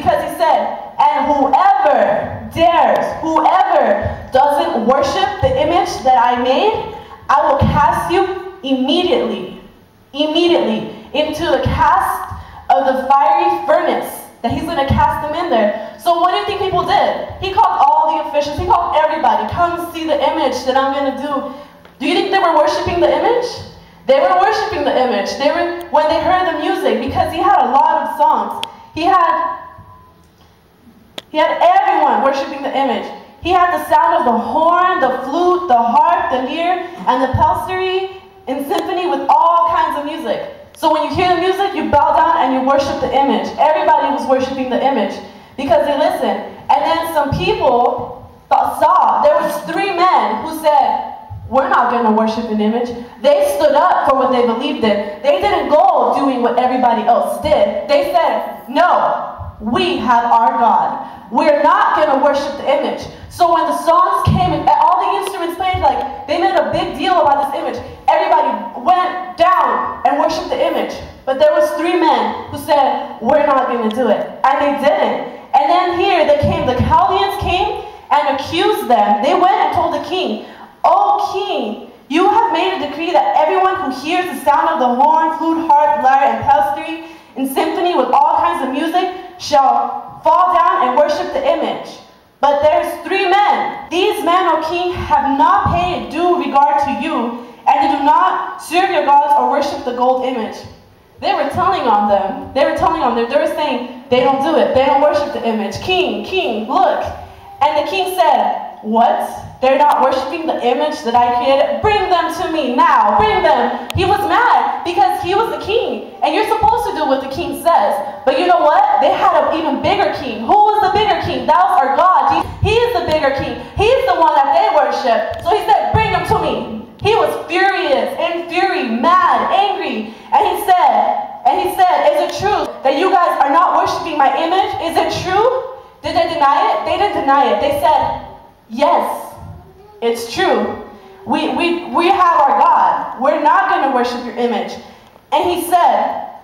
because he said, and whoever dares, whoever doesn't worship the image that I made, I will cast you immediately into the cast of the fiery furnace, that he's going to cast them in there. So what do you think people did? He called all the officials, he called everybody, come see the image that I'm going to do. Do you think they were worshiping the image? They were worshiping the image. When they heard the music, because he had a lot of songs. He had everyone worshiping the image. He had the sound of the horn, the flute, the harp, the lyre, and the psaltery in symphony with all kinds of music. So when you hear the music, you bow down and you worship the image. Everybody was worshiping the image because they listened. And then some people saw, there was 3 men who said, we're not going to worship an image. They stood up for what they believed in. They didn't go doing what everybody else did. They said, no, we have our God. We're not going to worship the image. So when the songs came and all the instruments played, like, they made a big deal about this image. Everybody went down and worshiped the image. But there was 3 men who said, we're not going to do it. And they didn't. And then here they came, the Chaldeans came and accused them. They went and told the king, "O king, you have made a decree that everyone who hears the sound of the horn, flute, harp, lyre, and psaltery in symphony with all kinds of music shall fall down and worship the image. But there's 3 men. These men, O king, have not paid due regard to you, and they do not serve your gods or worship the gold image." They were telling on them. They were saying, they don't do it. They don't worship the image. King, look. And the king said, what? They're not worshiping the image that I created? Bring them to me now. Bring them. He was mad because he was the king. And you're supposed to do what the king says. But you know what? They had an even bigger king. Who was the bigger king? That was our God. He is the bigger king. He's the one that they worship. So he said, bring them to me. He was furious, in fury, mad, angry. And he said, is it true that you guys are not worshiping my image? Is it true? Did they deny it? They didn't deny it. They said, yes, it's true. We have our God. We're not going to worship your image. And he said,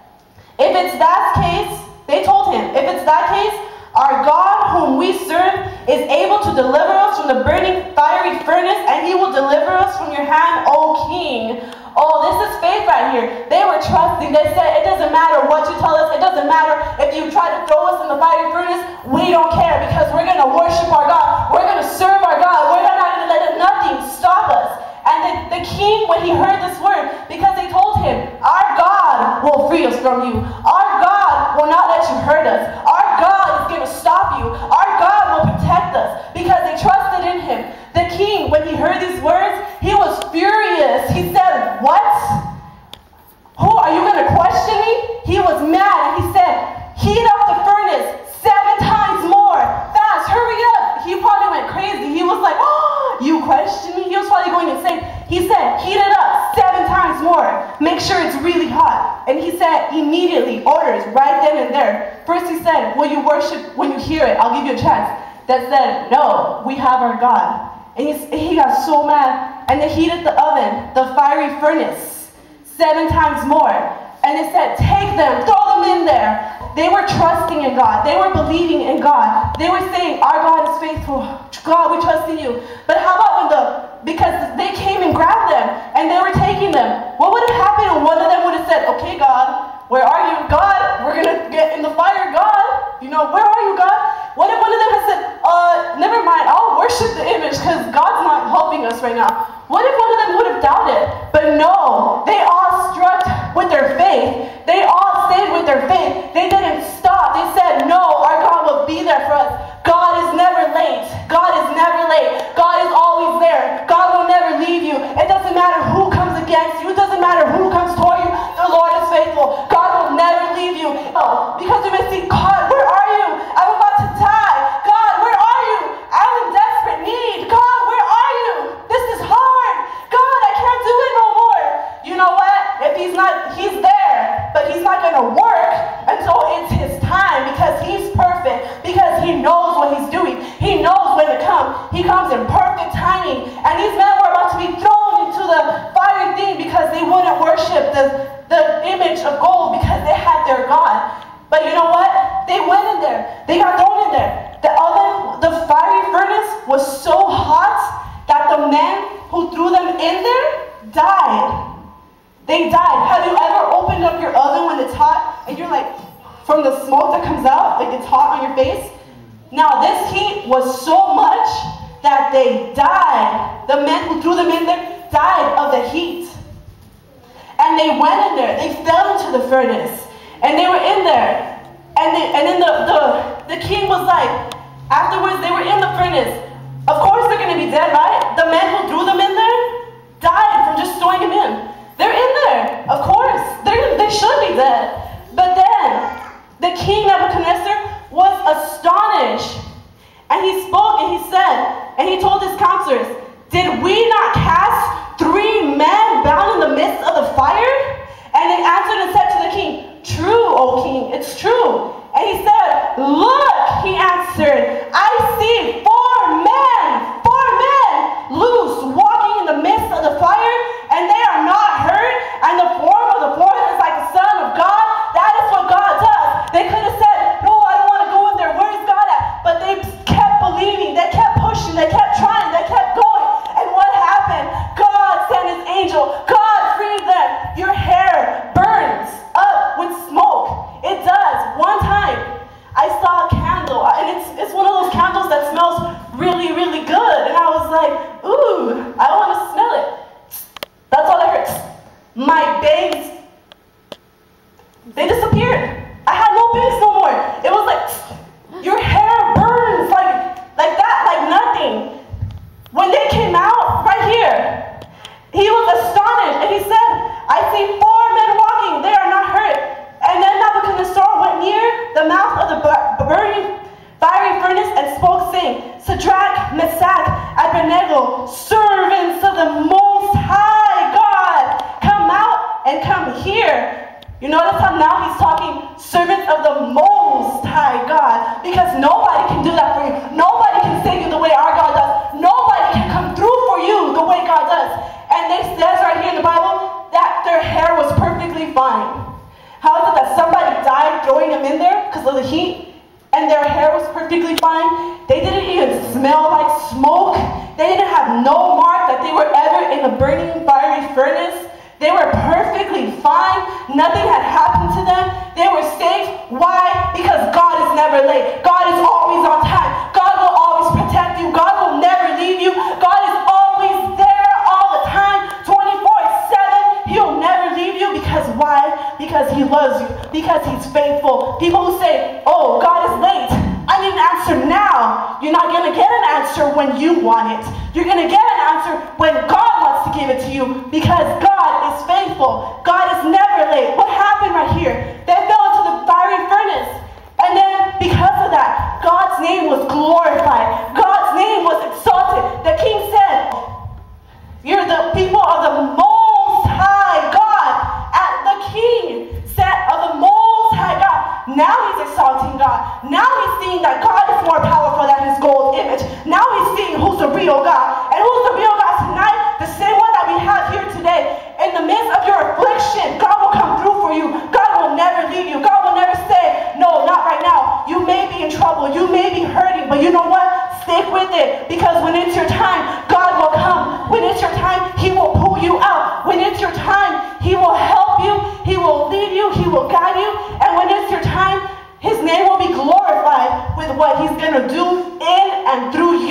if it's that case, they told him, if it's that case, our God whom we serve is able to deliver us from the burning fiery furnace, and he will deliver us from your hand, O king. Oh, this is faith right here. They were trusting. They said, it doesn't matter what you tell us. It doesn't matter if you try to throw us in the fiery furnace. We don't care because we're going to worship our God. We're going to serve our God. We're not going to let nothing stop us. And the king, when he heard this word, because they told him, our God will free us from you. Our God will not let you hurt us. Our God is going to stop you. Our God will protect us because they trusted in him. The king, when he heard these words, he was furious. He said, what? Who are you going to question me? He was mad and he said, heat up the furnace 7 times more. Fast, hurry up. He probably went crazy. He was like, oh, you question me? He was probably going insane. He said, heat it up 7 times more. Make sure it's really hot. And he said, immediately, orders right then and there. First he said, will you worship when you hear it? I'll give you a chance. That said, no, we have our God. And he got so mad. And they heated the oven, the fiery furnace, 7 times more. And it said, take them, throw them in there. They were trusting in God. They were believing in God. They were saying, our God is faithful. God, we trust in you. But how about because they came and grabbed them and they were taking them. What would have happened when one of them would have said, okay, God, where are you? God, we're going to get in the fire, God. You know, where are you, God? What if one of them had said, never mind, I'll worship the image because God's not helping us right now. What if one of them would have doubted? But no, they all struck with their faith. They all stayed with their faith. They didn't stop. They said, no, our God will be there for us. God is never late. God is never late. God is always there. God will never leave you. It doesn't matter who comes against you. It doesn't matter who comes toward you. The Lord is faithful. God will never leave you. Oh, because you may see, God, where are you? I'm about to die. God, where are you? I'm in desperate need. God, where are you? This is hard. God, I can't do it no more. You know what? If he's not, he's there, but he's not going to work until it's his time because he's perfect, because he knows what he's doing. He knows when to come. He comes in perfect timing. And these men were about to be thrown into the fiery thing because they wouldn't worship the image of gold because they had their God. But you know what? They went in there. They off. It gets hot on your face. Now this heat was so much that they died. The men who threw them in there died of the heat. And they went in there. They fell into the furnace. And they were in there. And then the king was like, afterwards they were in the furnace. Of course they're going to be dead, right? The men who threw them in there died from just throwing them in. They're in there. Of course. They should be dead. But then the king Nebuchadnezzar was astonished. And he spoke and he said, and he told his counselors, did we not cast 3 men bound in the midst of the fire? And they answered and said to the king, true, O king, it's true. And he said, look, he answered, I see 4 men loose walking in the midst of the fire, and they are not hurt, and the form of the 4th is like the Son of God. That is what God does. They could have said, no, I don't want to go in there. Where's God at? But they kept believing. They kept pushing. They kept trying. They kept going. And what happened? God sent his angel. God freed them. Your hair burns up with smoke. It does. One time, I saw a candle, and it's one of those candles that smells really, really good. And I was like, ooh, I want to smell it. That's all I heard. My bangs, they disappeared. I had no bangs no more. It was like, your hair burns like that, like nothing. When they came out, right here, he was astonished, and he said, I see 4 men walking, they are not hurt. And then Nebuchadnezzar went near the mouth of the burning fiery furnace and spoke, saying, Shadrach, Meshach, Abednego, servants of the Most High God, come out and come here. You notice how now he's talking servants of the Most High God, because nobody can do that for you. Nobody can save you the way our God does. Nobody can come through for you the way God does. And it says right here in the Bible that their hair was perfectly fine. How is it that somebody died throwing them in there because of the heat, and their hair was perfectly fine? They didn't even smell like smoke. They didn't have no mark that they were ever in a burning fiery furnace. They were perfectly fine. Nothing had happened to them. They were safe. Why? Because God is never late. God is always on time. God will always protect you. God will never leave you. God is always there all the time, 24/7. He'll never leave you. Because why? Because he loves you. Because he's faithful. People who say, oh, God is late, I need an answer now. You're not going to get an answer when you want it. You're going to get an answer when God wants to give it to you, because God is faithful. God is never late. What happened right here? They fell into the fiery furnace. And then because of that, God's name was glorified. God's name was exalted. The king said, you're the people of the Most High God. And the king said of the Most High God. Now he's exalting God. Now he's seeing that God is more powerful than his gold image. Now he's seeing who's the real God. And who's the real God tonight? The same one that we have here today. In the midst of your affliction, God will come through for you. God will never leave you. God will never say, no, not right now. You may be in trouble. You may be hurting. But you know what? Stick with it. Because when it's your time, God will come. When it's your time, he will pull you out. When it's your time, he will help you. He will lead you. He will guide you. And when it's your time, his name will be glorified with what he's going to do in and through you.